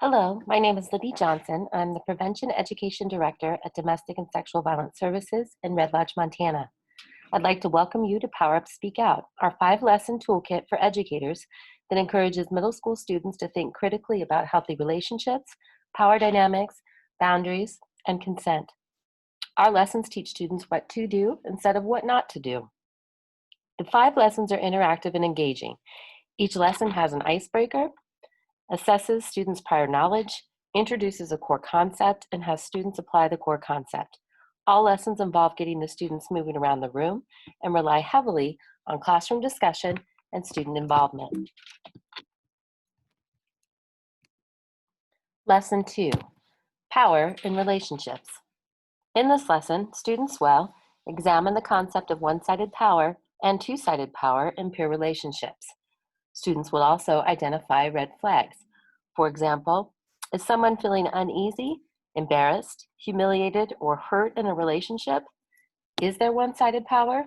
Hello, my name is Libby Johnson. I'm the Prevention Education Director at Domestic and Sexual Violence Services in Red Lodge, Montana. I'd like to welcome you to Power Up Speak Out, our 5-lesson toolkit for educators that encourages middle school students to think critically about healthy relationships, power dynamics, boundaries, and consent. Our lessons teach students what to do instead of what not to do. The 5 lessons are interactive and engaging. Each lesson has an icebreaker, assesses students' prior knowledge, introduces a core concept, and has students apply the core concept. All lessons involve getting the students moving around the room and rely heavily on classroom discussion and student involvement. Lesson 2, Power in Relationships. In this lesson, students will examine the concept of one-sided power and two-sided power in peer relationships. Students will also identify red flags. For example, is someone feeling uneasy, embarrassed, humiliated, or hurt in a relationship? Is there one-sided power?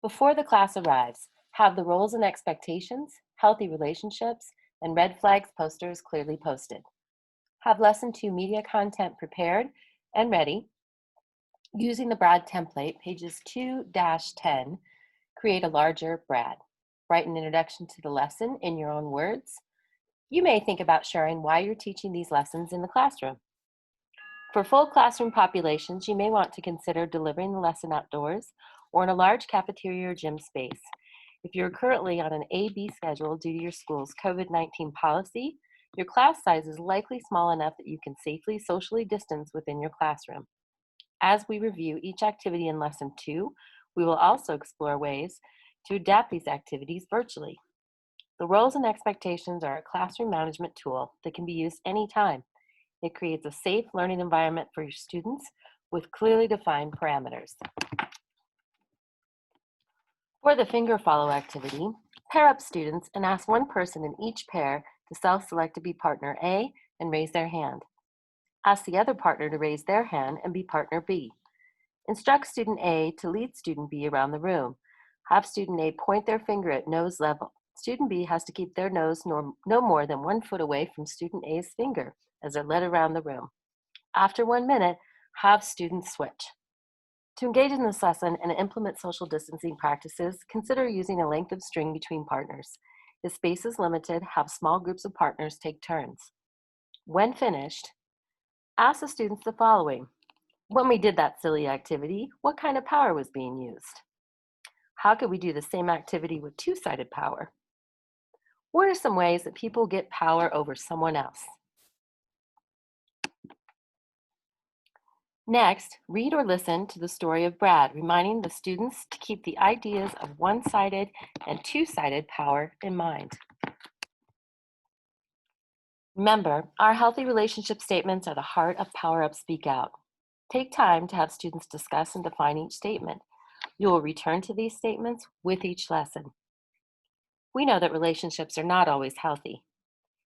Before the class arrives, have the roles and expectations, healthy relationships, and red flags posters clearly posted. Have Lesson 2 media content prepared and ready. Using the BRAD template, pages 2-10, create a larger BRAD. Write an introduction to the lesson in your own words. You may think about sharing why you're teaching these lessons in the classroom. For full classroom populations, you may want to consider delivering the lesson outdoors or in a large cafeteria or gym space. If you're currently on an A-B schedule due to your school's COVID-19 policy, your class size is likely small enough that you can safely socially distance within your classroom. As we review each activity in Lesson 2, we will also explore ways to adapt these activities virtually. The roles and expectations are a classroom management tool that can be used anytime. It creates a safe learning environment for your students with clearly defined parameters. For the finger follow activity, pair up students and ask one person in each pair to self-select to be partner A and raise their hand. Ask the other partner to raise their hand and be partner B. Instruct student A to lead student B around the room. Have student A point their finger at nose level. Student B has to keep their nose no more than 1 foot away from student A's finger as they're led around the room. After 1 minute, have students switch. To engage in this lesson and implement social distancing practices, consider using a length of string between partners. If space is limited, have small groups of partners take turns. When finished, ask the students the following. When we did that silly activity, what kind of power was being used? How could we do the same activity with two-sided power? What are some ways that people get power over someone else? Next, read or listen to the story of Brad, reminding the students to keep the ideas of one-sided and two-sided power in mind. Remember, our healthy relationship statements are the heart of Power Up Speak Out. Take time to have students discuss and define each statement. You will return to these statements with each lesson. We know that relationships are not always healthy.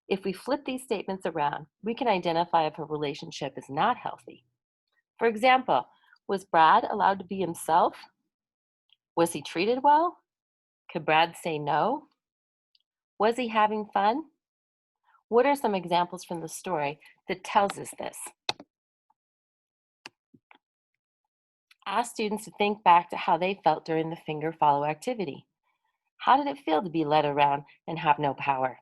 If we flip these statements around, we can identify if a relationship is not healthy. For example, was Brad allowed to be himself? Was he treated well? Could Brad say no? Was he having fun? What are some examples from the story that tells us this? Ask students to think back to how they felt during the finger follow activity. How did it feel to be led around and have no power?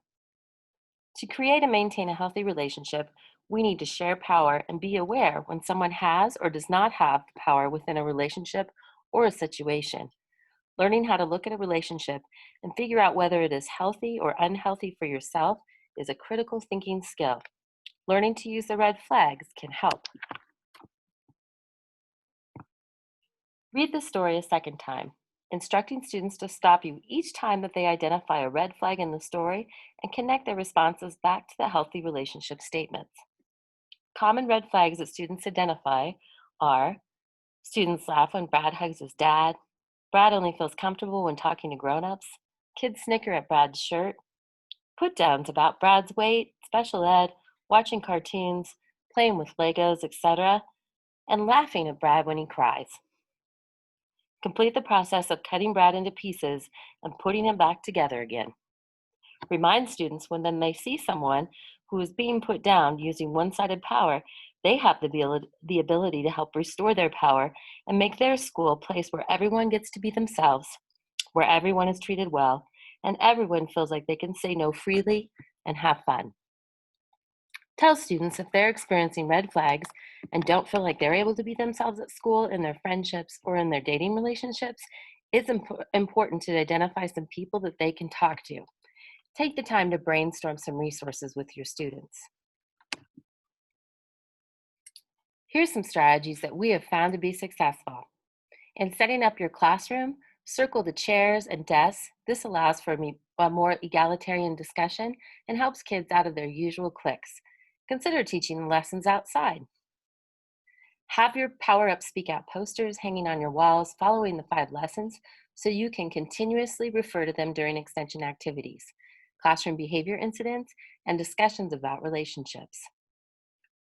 To create and maintain a healthy relationship, we need to share power and be aware when someone has or does not have power within a relationship or a situation. Learning how to look at a relationship and figure out whether it is healthy or unhealthy for yourself is a critical thinking skill. Learning to use the red flags can help. Read the story a second time, instructing students to stop you each time that they identify a red flag in the story and connect their responses back to the healthy relationship statements. Common red flags that students identify are students laugh when Brad hugs his dad, Brad only feels comfortable when talking to grown-ups, kids snicker at Brad's shirt, put downs about Brad's weight, special ed, watching cartoons, playing with Legos, etc., and laughing at Brad when he cries. Complete the process of cutting Brad into pieces and putting him back together again. Remind students when then they see someone who is being put down using one-sided power, they have the ability to help restore their power and make their school a place where everyone gets to be themselves, where everyone is treated well, and everyone feels like they can say no freely and have fun. Tell students if they're experiencing red flags and don't feel like they're able to be themselves at school, in their friendships, or in their dating relationships, it's important to identify some people that they can talk to. Take the time to brainstorm some resources with your students. Here's some strategies that we have found to be successful. In setting up your classroom, circle the chairs and desks. This allows for a more egalitarian discussion and helps kids out of their usual cliques. Consider teaching lessons outside. Have your Power Up Speak Out posters hanging on your walls following the 5 lessons so you can continuously refer to them during extension activities, classroom behavior incidents, and discussions about relationships.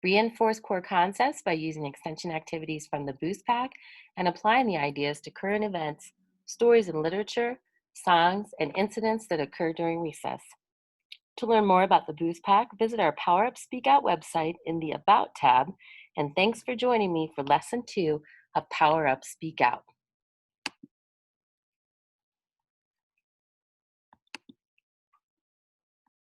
Reinforce core concepts by using extension activities from the Boost Pack and applying the ideas to current events, stories in literature, songs, and incidents that occur during recess. To learn more about the Boost Pack, visit our Power Up Speak Out website in the About tab. And thanks for joining me for Lesson 2 of Power Up Speak Out.